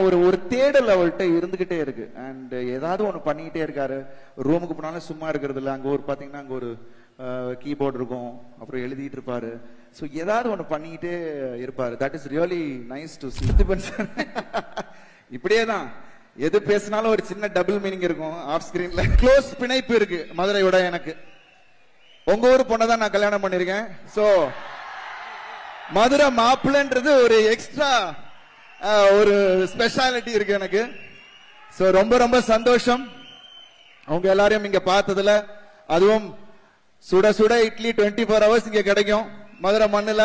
ஒரு ஒரு தேடல் அவள்கிட்ட இருந்துகிட்டே இருக்கு. அண்ட் ஏதாவது ஒண்ணு பண்ணிக்கிட்டே இருக்காரு. ரூமுக்கு போனாலும் சும்மா இருக்கிறது இல்ல. அங்க ஒரு பாத்தீங்கன்னா அங்க ஒரு கீபோர்டு இருக்கும், அப்புறம் எழுதிட்டு இருப்பாரு. சோ ஏதாவது ஒண்ணு பண்ணிக்கிட்டே இருப்பாரு. That is really nice to see. இப்படியேதான் எது பேசினாலும் ஒரு சின்ன டபுள் மீனிங் இருக்கும் ஆஃப் ஸ்கிரீன்ல. க்ளோஸ் பிணைப்பு இருக்கு மதுரையோட எனக்கு. உங்க ஊர் பொண்ணை தான் நான் கல்யாணம் பண்ணிருக்கேன். சோ மதுரை மாப்பிள்ளைன்றது ஒரு எக்ஸ்ட்ரா ஒரு ஸ்பெஷாலிட்டி இருக்கு எனக்கு. சோ ரொம்ப ரொம்ப சந்தோஷம் அவங்க எல்லாரையும் இங்க பார்த்ததுல. அதுவும் சுட சுட இட்லி 24 hours இங்க கிடைக்கும் மதுரை மண்ணுல.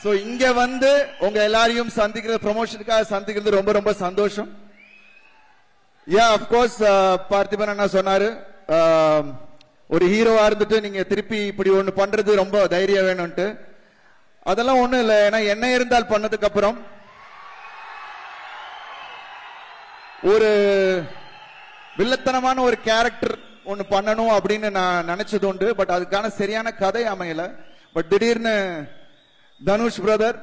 சோ இங்க வந்து உங்க எல்லாரையும் சந்திக்கிறது, ப்ரமோஷனுக்காக சந்திக்கிறது ரொம்ப ரொம்ப சந்தோஷம். ஆஃப் கோர்ஸ் பார்த்திபன் அண்ணா சொன்னாரு, ஒரு ஹீரோவா இருந்துட்டு நீங்க திருப்பி இப்படி ஒண்ணு பண்றது ரொம்ப தைரியம் வேணும்ட்டு. அதெல்லாம் ஒண்ணும் இல்லை. ஏன்னா என்ன இருந்தால் பண்ணதுக்கு அப்புறம் ஒரு வில்லத்தனமான ஒரு கேரக்டர் ஒண்ணு பண்ணணும் அப்படின்னு நான் நினைச்சது உண்டு. பட் அதுக்கான சரியான கதை அமையல. பட் திடீர்னு தனுஷ் பிரதர்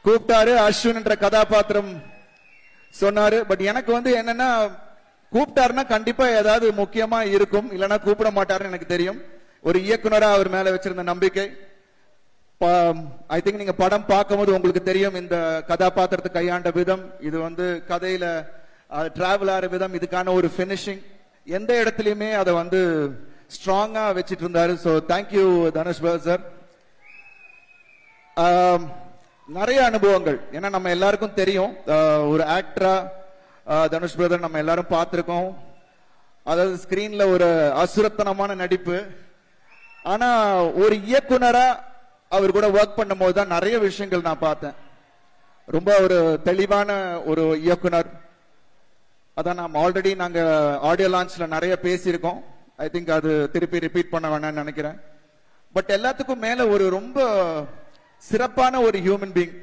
கூப்பிட்டாரு, அஸ்வின் என்ற கதாபாத்திரம் சொன்னாரு. பட் எனக்கு வந்து என்னன்னா, கூப்பிட்டாருன்னா கண்டிப்பா ஏதாவது முக்கியமா இருக்கும், இல்லைன்னா கூப்பிட மாட்டாருன்னு எனக்கு தெரியும். ஒரு இயக்குனரா அவர் மேல வச்சிருந்த நம்பிக்கை. ஐ திங்க் நீங்க படம் பார்க்கும்போது உங்களுக்கு தெரியும் இந்த கதாபாத்திரத்தை கையாண்ட விதம், இது வந்து கதையில டிராவல் ஆகிற விதம், இதுக்கான ஒரு பினிஷிங், எந்த இடத்துலயுமே அதை வந்து ஸ்ட்ராங்கா வச்சிட்டு இருந்தாரு. So thank you Dhanush sir. நிறைய அனுபவங்கள், ஏன்னா நம்ம எல்லாருக்கும் தெரியும் ஒரு ஆக்டரா தனுஷ் பிரதர் நம்ம எல்லாரும் பார்த்திருக்கோம். அதாவது ஸ்கிரீன்ல ஒரு அசுரத்தனமான நடிப்பு. ஆனா ஒரு இயக்குனரா அவர் கூட ஒர்க் பண்ணும் போதுதான் நிறைய விஷயங்கள் நான் பார்த்தேன். ரொம்ப ஒரு தெளிவான ஒரு இயக்குனர். அதான் நாம் ஆல்ரெடி நாங்க ஆடியோ லான்ச்ல நிறைய பேசியிருக்கோம். ஐ திங்க் அது திருப்பி ரிப்பீட் பண்ண வேணாம்னு நினைக்கிறேன். பட் எல்லாத்துக்கும் மேல ஒரு ரொம்ப சிறப்பான ஒரு ஹியூமன் பீயிங்.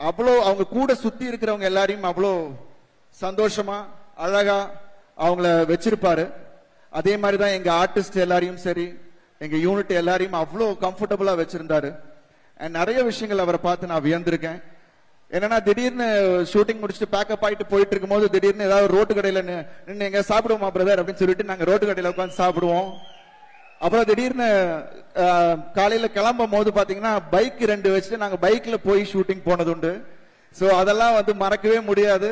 அவ்வளோ அவங்க கூட சுத்தி இருக்கிறவங்க எல்லாரையும் அவ்வளோ சந்தோஷமா அழகா அவங்கள வச்சிருப்பாரு. அதே மாதிரிதான் எங்க ஆர்டிஸ்ட் எல்லாரையும் சரி, எங்க யூனிட் எல்லாரையும் அவ்வளோ கம்ஃபர்டபுளா வச்சிருந்தாரு. அண்ட் நிறைய விஷயங்கள் அவரை பார்த்து நான் வியந்திருக்கேன். என்னன்னா திடீர்னு ஷூட்டிங் முடிச்சுட்டு பேக்கப் ஆயிட்டு போயிட்டு இருக்கும் போது திடீர்னு ஏதாவது ரோட்டு கடையில நின்று எங்க சாப்பிடுவோமா பிரதர் அப்படின்னு சொல்லிட்டு நாங்க ரோட்டு கடையில உட்காந்து சாப்பிடுவோம். அப்புறம் திடீர்னு காலையில கிளம்பும் போது பாத்தீங்கன்னா பைக் 2 வச்சுட்டு நாங்க பைக்ல போய் ஷூட்டிங் போனது உண்டு. சோ அதெல்லாம் வந்து மறக்கவே முடியாது.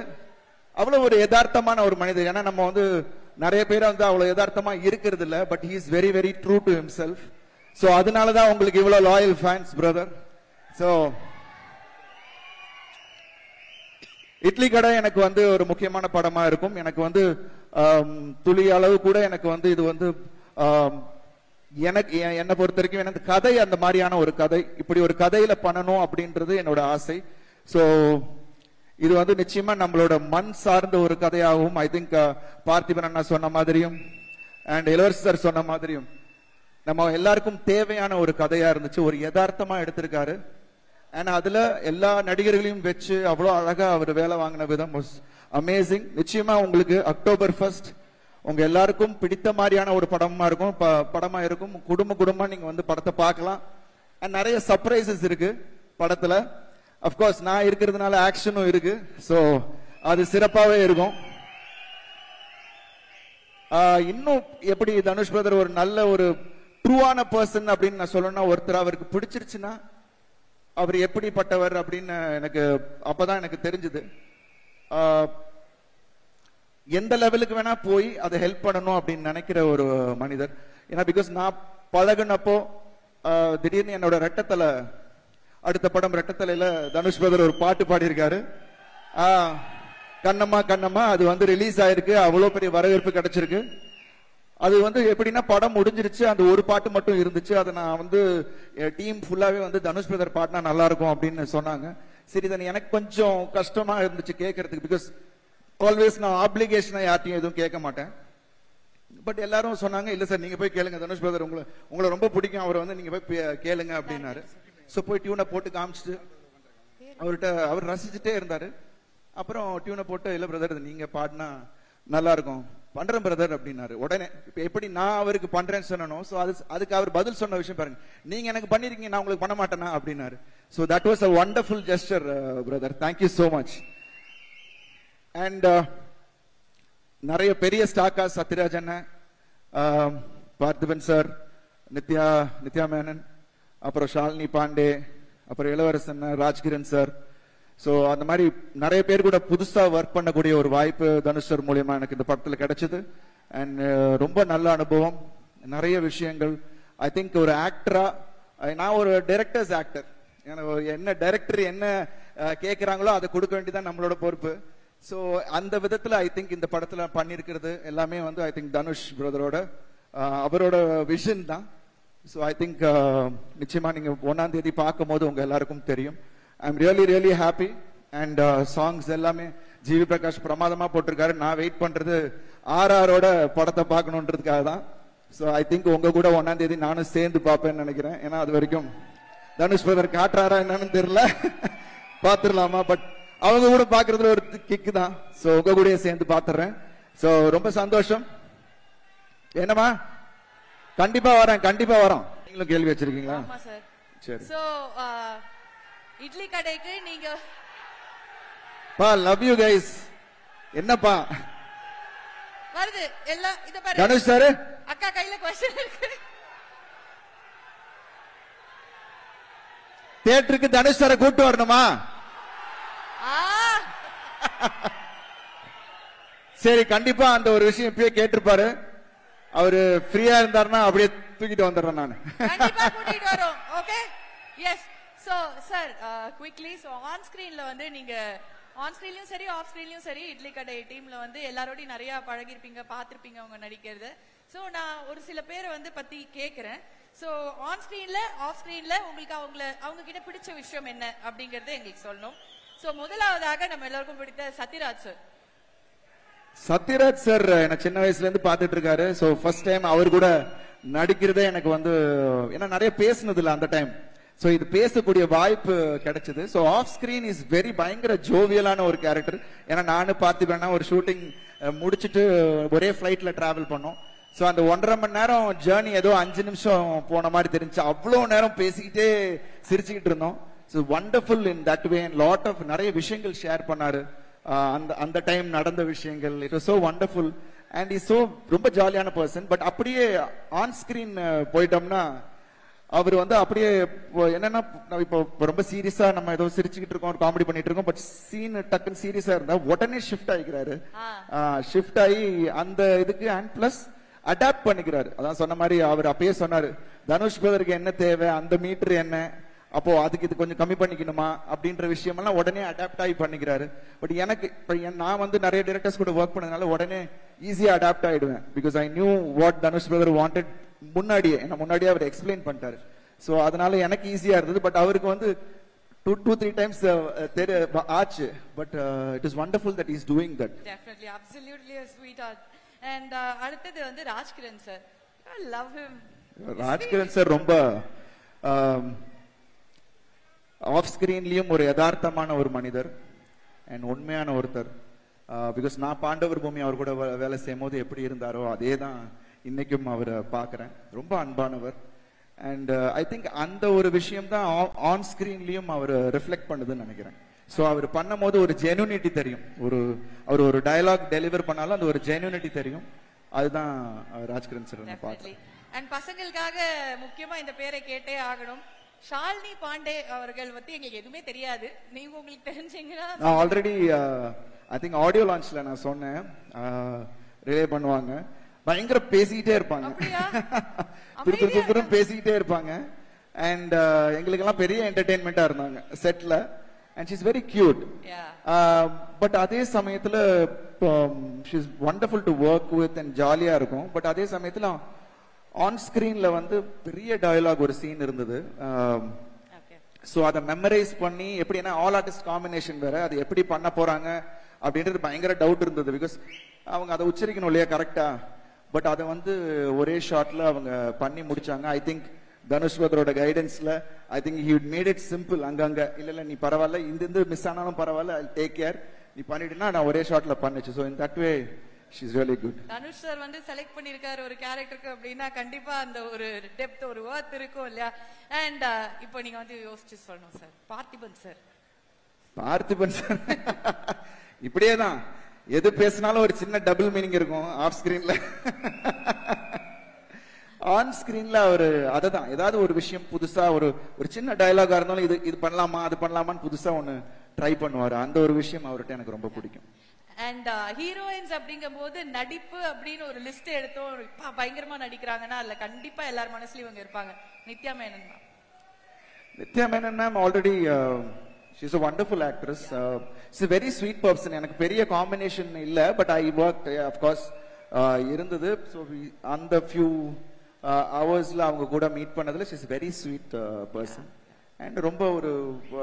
அவ்வளவு ஒரு யதார்த்தமான ஒரு மனிதர். ஏன்னா நம்ம வந்து நிறைய பேர் வந்து அவ்வளவு யதார்த்தமா இருக்கிறது இல்ல. But he is very very true to himself. So அதனாலதான் உங்களுக்கு இவ்வளவு loyal fans brother. So idli கடை எனக்கு வந்து ஒரு முக்கியமான படமா இருக்கும். எனக்கு வந்து துளி அளவு கூட எனக்கு வந்து இது வந்து எனக்கு என்னை பொறுத்த வரைக்கும் எனக்கு கதை அந்த மாதிரியான ஒரு கதை, இப்படி ஒரு கதையில பண்ணணும் அப்படின்றது என்னோட ஆசை. சோ இது வந்து நிச்சயமா நம்மளோட மண் சார்ந்த ஒரு கதையாகவும், ஐ திங்க் பார்த்திபன் அண்ணா சொன்ன மாதிரியும் அண்ட் இளவரசர் சார் சொன்ன மாதிரியும் நம்ம எல்லாருக்கும் தேவையான ஒரு கதையா இருந்துச்சு. ஒரு யதார்த்தமா எடுத்திருக்காரு. அண்ட் அதுல எல்லா நடிகர்களையும் வச்சு அவ்வளவு அழகா அவர் வேலை வாங்கின விதம் வாஸ் அமேசிங். நிச்சயமா உங்களுக்கு October 1 உங்க எல்லாருக்கும் பிடித்த மாதிரியான ஒரு படமா இருக்கும். குடும்பமா நீங்க வந்து படத்தை பார்க்கலாம். அண்ட் நிறைய சர்ப்ரைசஸ் இருக்கு படத்துல. அப்கோர்ஸ் நான் இருக்கிறதுனால ஆக்ஷனும் இருக்கு. சோ அது சிறப்பாவே இருக்கும். இன்னும் எப்படி தனுஷ் பிரதர் ஒரு நல்ல ஒரு ட்ரூவான பர்சன் அப்படின்னு நான் சொல்லணும்னா, ஒருத்தர் அவருக்கு பிடிச்சிருச்சுன்னா அவர் எப்படிப்பட்டவர் அப்படின்னு எனக்கு அப்பதான் எனக்கு தெரிஞ்சது. எந்த லெவலுக்கு வேணா போய் அதை ஹெல்ப் பண்ணணும் அப்படின்னு நினைக்கிற ஒரு மனிதர். ஏன்னா பிகாஸ் நான் பழகுனப்போ திடீர்னு என்னோட ரெட்டத்தலை, அடுத்த படம் ரெட்டத்தலையில தனுஷ் பிரதர் ஒரு பாட்டு பாடியிருக்காரு. கண்ணம்மா கண்ணம்மா, அது வந்து ரிலீஸ் ஆயிருக்கு. அவ்வளவு பெரிய வரவேற்பு கிடைச்சிருக்கு. அது வந்து எப்படின்னா படம் முடிஞ்சிருச்சு, அந்த ஒரு பாட்டு மட்டும் இருந்துச்சு. அதை நான் வந்து டீம் ஃபுல்லாவே வந்து தனுஷ் பிரதர் பாட்டுனா நல்லா இருக்கும் அப்படின்னு சொன்னாங்க. சரி, தான் எனக்கு கொஞ்சம் கஷ்டமா இருந்துச்சு கேட்கறதுக்கு. பிகாஸ் ஆல்வேஸ் நான் ஆப்ளிகேஷனா யார்ட்டையும் எதுவும் கேட்க மாட்டேன். பட் எல்லாரும் சொன்னாங்க, இல்ல சார் நீங்க போய் கேளுங்க, தனுஷ் பிரதர் உங்களை ரொம்ப பிடிக்கும், அவரை வந்து நீங்க போய் கேளுங்க அப்படின்னாரு. சோ போய் டியூனை போட்டு காமிச்சிட்டு அவர்கிட்ட அவர் ரசிச்சுட்டே இருந்தாரு. அப்புறம் டியூனை போட்டு, இல்ல பிரதர் நீங்க பாடினா நல்லா இருக்கும், பண்றேன் பிரதர் அப்படின்னாரு. உடனே எப்படி நான் அவருக்கு பண்றேன்னு சொன்னனும், சோ அதுக்கு அவர் பதில் சொன்ன விஷயம் பாருங்க, நீங்க எனக்கு பண்ணிருக்கீங்க நான் உங்களுக்கு பண்ண மாட்டேனா அப்படின்னாரு. So that was a wonderful gesture brother, thank you so much. And நிறைய பெரிய ஸ்டாக்கா சத்யராஜ் அண்ணன், பார்த்திபன் சார், நித்யா மேனன், அப்புறம் ஷாலினி பாண்டே, அப்புறம் இளவரசன், ராஜ்கிரண் சார். சோ அந்த மாதிரி நிறைய பேர் கூட புதுசா ஒர்க் பண்ணக்கூடிய ஒரு வாய்ப்பு தனுஷ் சார் மூலியமா எனக்கு இந்த படத்துல கிடைச்சது. அண்ட் ரொம்ப நல்ல அனுபவம், நிறைய விஷயங்கள். ஐ திங்க் ஒரு ஆக்டரா, நான் ஒரு டைரக்டர்ஸ் ஆக்டர், என்ன டைரக்டர் என்ன கேட்கிறாங்களோ அதை கொடுக்க வேண்டியதான் நம்மளோட பொறுப்பு. சோ அந்த விதத்துல ஐ திங்க் இந்த படத்துல பண்ணிருக்கிறது எல்லாமே வந்து ஐ திங்க் தனுஷ் பிரதரோட அவரோட விஷன் தான். ஸோ ஐ திங்க் நிச்சயமா நீங்க 1ஆம் தேதி பார்க்கும் போது உங்க எல்லாருக்கும் தெரியும். I am really happy. And songs எல்லாமே ஜிவி பிரகாஷ் பிரமாதமா போட்டிருக்காரு. நான் வெயிட் பண்றது RRரோட படத்தை பார்க்கணுன்றதுக்காக தான். ஸோ ஐ திங்க் உங்க கூட 1ஆம் தேதி நானும் சேர்ந்து பார்ப்பேன்னு நினைக்கிறேன். ஏன்னா அது வரைக்கும் தனுஷ் பிரதர் காட்டுறாரா என்னன்னு தெரியல, பாத்துடலாமா, பட் அவங்க கூட பாக்குறதுல ஒரு கிக்கு தான். ஸோ உங்க கூட சேர்ந்து பாத்துறேன். ஸோ ரொம்ப சந்தோஷம். என்னமா கண்டிப்பா வரோம். நீங்களும் கேள்வி வச்சிருக்கீங்களா? ஆமா சார். சரி. சோ இட்லி கடைக்கு நீங்க பா லவ் யூ கைஸ். என்னப்பா வருது எல்லாம் இத பாரு. தனுஷ் சார் அக்கா கையில क्वेश्चन இருக்கு. தியேட்டருக்கு தனுஷ் சாரை கூட்டு வரணுமா? சரி, கண்டிப்பா அந்த ஒரு விஷயம் இப்பயே கேட்டிருப்பாரு. அவரு ஃப்ரீயா இருந்தாருன்னா அப்படியே தூக்கிட்டு வந்துடுறேன் நான். கண்டிப்பா கூட்டிட்டு வரோம். Okay, yes. So sir quickly, so on ஸ்கிரீன்ல வந்து நீங்க ஆன் ஸ்கிரீன்லயும் சரி ஆஃப் ஸ்கிரீன்லயும் சரி இட்லி கடை டீம்ல வந்து எல்லாரோடையும் நிறைய பழகிருப்பீங்க, பாத்திருப்பீங்க அவங்க நடிக்கிறது. சோ நான் ஒரு சில பேரை வந்து பத்தி கேக்குறேன். சோ ஆன் ஸ்கிரீன்ல ஆஃப் ஸ்கிரீன்ல உங்களுக்கு அவங்க கிட்ட பிடிச்ச விஷயம் என்ன அப்படிங்கறத எங்களுக்கு சொல்லணும். சோ முதலாவதாக நம்ம எல்லாருக்கும் பிடித்த சத்யராஜ் சார். சத்யராஜ் சார் எனக்கு சின்ன வயசுல இருந்து பாத்துட்டு இருக்காரு. சோ ஃபர்ஸ்ட் டைம் அவர் கூட நடிக்கிறதே எனக்கு வந்து ஏன்னா நிறைய பேசுனது இல்ல அந்த டைம். சோ இது பேசக்கூடிய வாய்ப்பு கிடைச்சது. So off screen is very பயங்கர ஜோவியலான ஒரு கேரக்டர். ஏன்னா நானும் பார்த்திபேன்னா ஒரு ஷூட்டிங் முடிச்சுட்டு ஒரே ஃபிளைட்ல டிராவல் பண்ணோம். சோ அந்த 1.5 மணி நேரம் ஜேர்னி ஏதோ 5 நிமிஷம் போன மாதிரி தெரிஞ்சு அவ்வளவு நேரம் பேசிக்கிட்டே சிரிச்சுக்கிட்டு இருந்தோம். So wonderful in that way, and lot of நிறைய விஷயங்கள் ஷேர் பண்ணாரு. அந்த டைம் நடந்த விஷயங்கள், it was so wonderful and he's so ரொம்ப ஜாலியான பர்சன். பட் அப்படியே ஆன் ஸ்கிரீன் போயிட்டோம்னா அவர் வந்து அப்படியே என்னன்னா இப்போ ரொம்ப சீரியஸா நம்ம ஏதோ சிரிச்சுக்கிட்டு இருக்கோம், காமெடி பண்ணிட்டு இருக்கோம், பட் சீன் டக்குன்னு சீரியஸா இருந்தா உடனே ஷிஃப்ட் ஆகிக்கிறாரு. ஷிஃப்ட் ஆகி அந்த இதுக்கு அண்ட் பிளஸ் அடாப்ட் பண்ணிக்கிறாரு. அதான் சொன்ன மாதிரி அவர் அப்பயே சொன்னாரு, தனுஷ் பிரதருக்கு என்ன தேவை, அந்த மீட்டர் என்ன, அப்போ அதுக்கு இது கொஞ்சம் கம்மி பண்ணிக்கணுமா அப்படின்ற விஷயம் எல்லாம் உடனே அடாப்ட் ஆகி பண்ணிக்கிறாரு. பட் எனக்கு நான் வந்து நிறைய டைரக்டர்ஸ் கூட ஒர்க் பண்ணதுனால உடனே ஈஸியா அடாப்ட் ஆயிடுவேன். Because I knew what Dhanush brother wanted முன்னாடியே அவர் எக்ஸ்பிளைன் பண்ணிட்டாரு. சோ அதனால எனக்கு ஈஸியா இருந்தது. பட் அவருக்கு வந்து 2-3 times ஆச்சு. But it is wonderful that is doing that. Definitely, absolutely a sweetheart. And அடுத்தது வந்து Rajkiran sir. I love him. Rajkiran sir ரொம்ப ஆஃப் ஸ்கிரீன்லயும் ஒரு யதார்த்தமான ஒரு மனிதர் அண்ட் உண்மையான ஒருத்தர். பிகாஸ் நான் பாண்டவர் பூமி அவர் கூட வேலை செய்யும் போது எப்படி இருந்தாரோ அதே தான் இன்னைக்கும் அவரை பார்க்கிறேன். ரொம்ப அன்பானவர். அண்ட் ஐ திங்க் அந்த ஒரு விஷயம் தான் ஆன் ஸ்கிரீன்லயும் அவர் ரிஃப்ளெக்ட் பண்ணுதுன்னு நினைக்கிறேன். சோ அவர் பண்ணும் போது ஒரு ஜெனுனிட்டி தெரியும். அவர் ஒரு டயலாக் டெலிவர் பண்ணாலும் அந்த ஒரு ஜெனுனிட்டி தெரியும். அதுதான் ராஜ்கிரண் சார் பார்த்தேன். அண்ட் பசங்களுக்காக முக்கியமா இந்த பேரை கேட்டே ஆகணும். ஷாலினி பாண்டே அவர்கள் பத்தி எங்களுக்கு எதுவுமே தெரியாது. நீங்க உங்களுக்கு தெரிஞ்சீங்கன்னா நான் ஆல்ரெடி ஐ திங்க் ஆடியோ லான்ச்ல நான் சொன்னேன், ரிலே பண்ணுவாங்க. பயங்கர பேசிக்கிட்டே இருப்பாங்க, பேசிக்கிட்டே இருப்பாங்க. அண்ட் எங்களுக்கு எல்லாம் பெரிய என்டர்டெயின்மெண்டா இருந்தாங்க செட்ல. And she is very cute. But அதே சமயத்துல she is wonderful to work with and ஜாலியா இருக்கும். பட் அதே சமயத்துல ஆன் ஸ்கிரீன்ல வந்து பெரிய டயலாக் ஒரு சீன் இருந்தது. சோ அதை மெமரைஸ் பண்ணி எப்படின்னா ஆல் ஆர்டிஸ்ட் காம்பினேஷன் வேற, அது எப்படி பண்ண போறாங்க அப்படின்றது பயங்கர டவுட் இருந்தது. பிகாஸ் அவங்க அதை உச்சரிக்கணும் இல்லையா கரெக்டா. பட் அதை வந்து ஒரே ஷாட்ல அவங்க பண்ணி முடிச்சாங்க. ஐ திங்க் தனுஷ் பிரதரோட கைடன்ஸ்ல I think he made it simple. அங்கங்க இல்ல நீ பரவாயில்ல, இந்த மிஸ் ஆனாலும் பரவாயில்ல, ஐ டேக் கேர், நீ பண்ணிட்டுனா நான் ஒரே ஷாட்ல பண்ணிச்சு. So in that way she's really good. Dhanush sir வந்து செலக்ட் பண்ணிருக்காரு ஒரு கேரக்டருக்கு அப்படின்னா கண்டிப்பா அந்த ஒரு டெப்த் ஒரு வர்த் இருக்கும் இல்லையா? அண்ட் இப்போ நீங்க வந்து யோசிச்சு சொல்லணும் சார். பார்த்திபன் சார் இப்படியே தான் எது பேசினாலும் ஒரு சின்ன டபுள் மீனிங் இருக்கும் ஆஃப் ஸ்கிரீன்ல. ஆன் ஸ்கிரீன்ல ஒரு அததான் ஏதாவது ஒரு விஷயம் புதுசா ஒரு சின்ன டயலாகா இருந்தாலும் இது பண்ணலாமா அது பண்ணலாமான்னு புதுசா ஒண்ணு ட்ரை பண்ணுவாரு. அந்த ஒரு விஷயம் அவர்கிட்ட எனக்கு ரொம்ப பிடிக்கும். அண்ட் ஹீரோயின்ஸ் அப்படிங்கும் போது நடிப்பு அப்படின்னு ஒரு லிஸ்ட் எடுத்தோம் பயங்கரமா நடிக்கிறாங்கன்னா அதுல கண்டிப்பா எல்லார் மனசுலயும் இவங்க இருப்பாங்க. Nithya Menon ma'am. Nithya Menon ma'am already she's a wonderful actress. She's a very sweet person. எனக்கு பெரிய காம்பினேஷன் இல்ல, but I work of course இருந்தது. So on the few hours-ல அவங்க கூட மீட் பண்ணதுல she's a very sweet person. And ரொம்ப ஒரு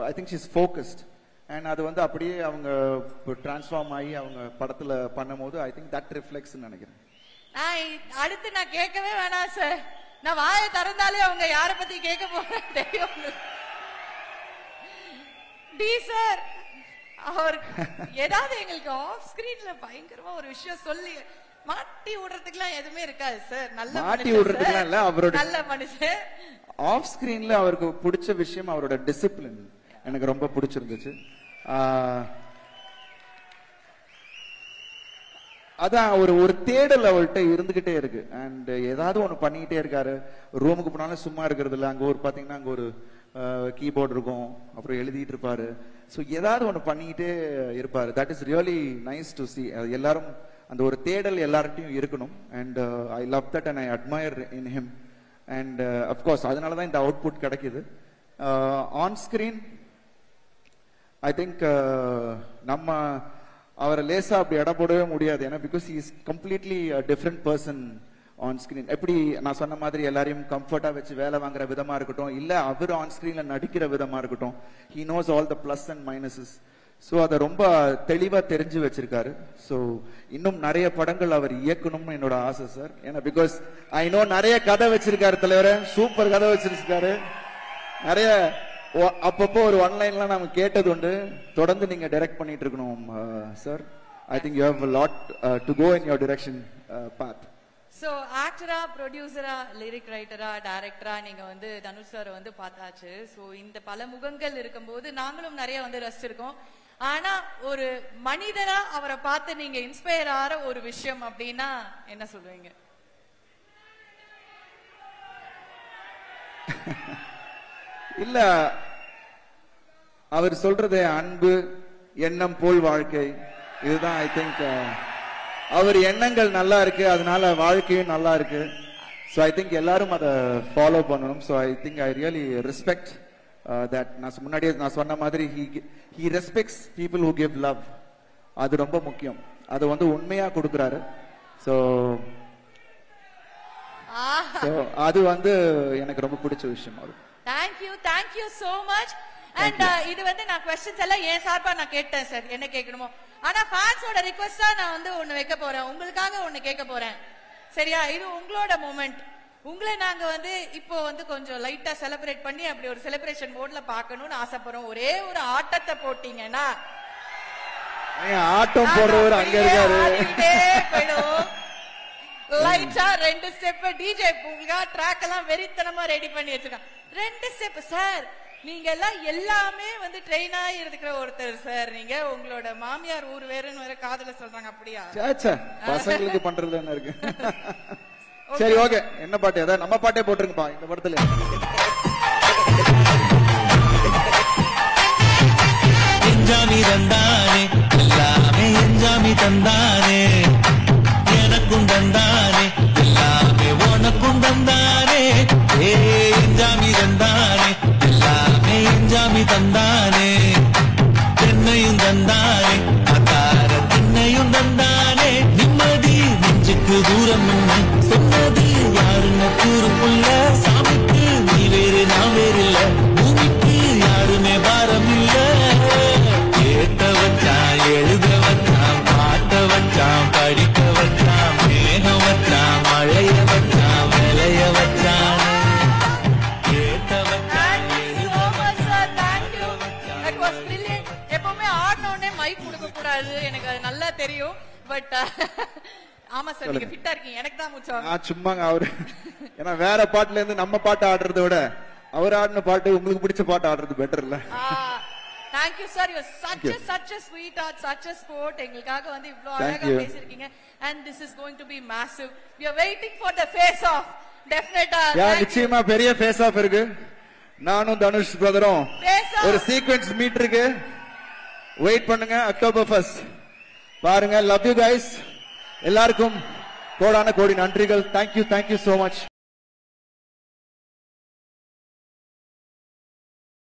I think she's focused. And அது வந்து அப்படியே அவங்க டிரான்ஸ்ஃபார்ம் ஆகி அவங்க படத்துல பண்ணும்போது ஐ திங்க் தட் ரிஃப்ளெக்ட்ஸ் நினைக்கிறேன். அடுத்து நான் கேட்கவே வேணாம் சார். நான் வாயை திறந்தாலே அவங்க யார பத்தி கேட்க போறேன் தெரியும். டி சார் அவர் ஏதாவது எங்களுக்கு ஆஃப் ஸ்கிரீன்ல பயங்கரமா ஒரு விஷயம் சொல்லி மாட்டி விடுறதுக்குலாம் எதுவுமே இருக்காது சார். நல்ல மாட்டி விடுறதுக்குலாம் இல்ல, அவரோட நல்ல மனுஷன். ஆஃப் ஸ்கிரீன்ல அவருக்கு பிடிச்ச விஷயம் அவரோட டிசிப்ளின் எனக்கு ரொம்ப பிடிச்சிருந்துச்சு. அதான் ஒரு தேடல் அவர்கிட்ட இருந்துகிட்டே இருக்கு. அண்ட் ஏதாவது ஒண்ணு பண்ணிக்கிட்டே இருக்காரு. ரூமுக்கு போனாலும் சும்மா இருக்கிறது இல்ல. அங்க ஒரு பாத்தீங்கன்னா அங்க ஒரு கீபோர்டு இருக்கும், அப்புறம் எழுதிட்டு இருப்பாரு. ஸோ ஏதாவது ஒண்ணு பண்ணிக்கிட்டே இருப்பாரு. That is really nice to C. எல்லாரும் அந்த ஒரு தேடல் எல்லார்ட்டையும் இருக்கணும். And I love that and I admire in him. And of course அதனாலதான் இந்த அவுட்புட் கிடைக்குது. ஆன் ஸ்கிரீன் ஐ திங்க் நம்ம அவரை லேசா அப்படி இட போடவே முடியாது. ஏன்னா because he is completely different person on screen. எப்படி நான் சொன்ன மாதிரி எல்லாரையும் கம்ஃபர்ட்டா வச்சு வேலை வாங்குற விதமா இருக்கட்டும், இல்ல அவர் ஆன் ஸ்கிரீன்ல நடிக்கிற விதமா இருக்கட்டும், he knows all the plus and minuses. So அதை ரொம்ப தெளிவா தெரிஞ்சு வச்சிருக்காரு. ஸோ இன்னும் நிறைய படங்கள் அவர் இயக்கணும்னு என்னோட ஆசை சார். ஏன்னா பிகாஸ் ஐ நோ நிறைய கதை வச்சிருக்காரு தலைவரே, சூப்பர் கதை வச்சிருக்காரு. நிறைய அப்பப்போ ஒரு ஒன்லைன்லாம் நாம கேட்டது உண்டு. தொடர்ந்து நீங்க டைரக்ட் பண்ணிட்டு இருக்கணும் sir. I think you have a lot to go in your direction path. So ஆக்டரா, ப்ரொடியூசரா, லிரிக் ரைட்டரா, டைரக்டரா நீங்க வந்து தனுஷ் சார் வந்து பார்த்தாச்சு. சோ இந்த பல முகங்கள் இருக்கும்போது நாங்களும் நிறைய வந்து ரசிச்சிருக்கோம். ஆனா ஒரு மனிதரா அவரை பார்த்து நீங்க இன்ஸ்பயர் ஆற ஒரு விஷயம் அப்படின்னா என்ன சொல்லுவீங்க? இல்ல அவர் சொல்றது அன்பு, எண்ணம் போல் வாழ்க்கை. இதுதான் ஐ திங்க் அவர் எண்ணங்கள் நல்லா இருக்கு, அதனால வாழ்க்கையும் நல்லா இருக்கு. ஸோ ஐ திங்க் எல்லாரும் அதை ஃபாலோ பண்ணணும். So I think I really respect that. நான் முன்னாடியே நான் சொன்ன மாதிரி he respects people who give love. அது ரொம்ப முக்கியம். அது வந்து உண்மையா கொடுக்கறாரு. ஸோ அது வந்து எனக்கு ரொம்ப பிடிச்ச விஷயம். அது Thank you so much. And இது வந்து நான் क्वेश्चंस எல்லாம் ஏன் சார்பா நான் கேட்டேன் சார். என்ன கேட்கணுமோ. ஆனா ஃபேன்ஸோட ரிக்வெஸ்டா நான் வந்து ஒன்னு வைக்க போறேன். உங்களுக்காக ஒன்னு கேட்க போறேன். சரியா? இது உங்களோட மொமெண்ட். உங்களை நாங்க வந்து இப்போ வந்து கொஞ்சம் லைட்டா செலிப்ரேட் பண்ணி அப்படி ஒரு செலிப்ரேஷன் மோட்ல பார்க்கணும்னு ஆசைப்படுறோம். ஒரே ஒரு ஆட்டத்தை போட்டீங்கன்னா ஆட்டம் போடுறவர் அங்க இருக்காரு. லைட்டா 2 ஸ்டெப் டிஜே பூங்கா ட்ராக் எல்லாம் வெறித்தனமா ரெடி பண்ணி வச்சிருக்காங்க. 2 ஸ்டெப் சார். நீங்க எல்லாம் எல்லாமே வந்து ட்ரெயின் ஆகி இருக்கிற ஒருத்தர் சார். நீங்க உங்களோட மாமியார் ஊர் வேறுன்னு வேற காதுல சொல்றாங்க. அப்படியா? பசங்களுக்கு பண்றது என்ன இருக்கு? சரி ஓகே. என்ன பாட்டு? அதான் நம்ம பாட்டே போட்டுருங்கப்பா இந்த படத்துல. எஞ்சாமி தந்தானே எல்லாமே, எஞ்சாமி தந்தானே எனக்கும் தந்தானே எல்லாமே, உனக்கும் தந்தானே. எஞ்சாமி தந்தானே எல்லாமே, எஞ்சாமி தந்தானே தென்னையும் தந்தானே, அத்தார திண்ணையும் தந்தானே. நிம்மதி நெஞ்சுக்கு தூரம் என்ன சொன்னது யாருன்னு கூறுக்குள்ள. சாமிக்கு நீ வேறு நான் வேறு இல்ல, பூமிக்கு யாருமே பாரம் இல்ல. கேட்ட வச்சான், எழுத வச்சான், பாட்ட வச்சான், படிக்க வச்சான், மேகம் வச்சான், மழைய வச்சான், விளைய வச்சான். கேட்ட வச்சான், எழுத எப்பவுமே ஆடனோடனே மைக் கொடுக்க கூடாது, எனக்கு அது நல்லா தெரியும். பட் ஆமா சார் நீங்க ஃபிட்டா இருக்கீங்க எனக்கு தான் மூச்சு சும்மாங்க அவரு ஏன்னா வேற பாட்டுல இருந்து நம்ம பாட்டு ஆடுறத விட அவர் ஆடின பாட்டு உங்களுக்கு பிடிச்ச பாட்டு ஆடுறது பெட்டர் இல்ல Thank you sir, you're such a sweetheart, such a sport. எங்களுக்காக வந்து இவ்ளோ அழகா பேசிருக்கீங்க and this is going to be massive. We are waiting for the face off. Definitely. நிச்சயமா பெரிய ஃபேஸ் ஆஃப் இருக்கு. நானும் தனுஷ் பிரதரும் ஒரு சீக்வென்ஸ் மீட் இருக்கு. வெயிட் பண்ணுங்க அக்டோபர் 1 பாருங்க. Love you guys. எல்லாருக்கும் கோடான கோடி நன்றிகள். Thank you so much.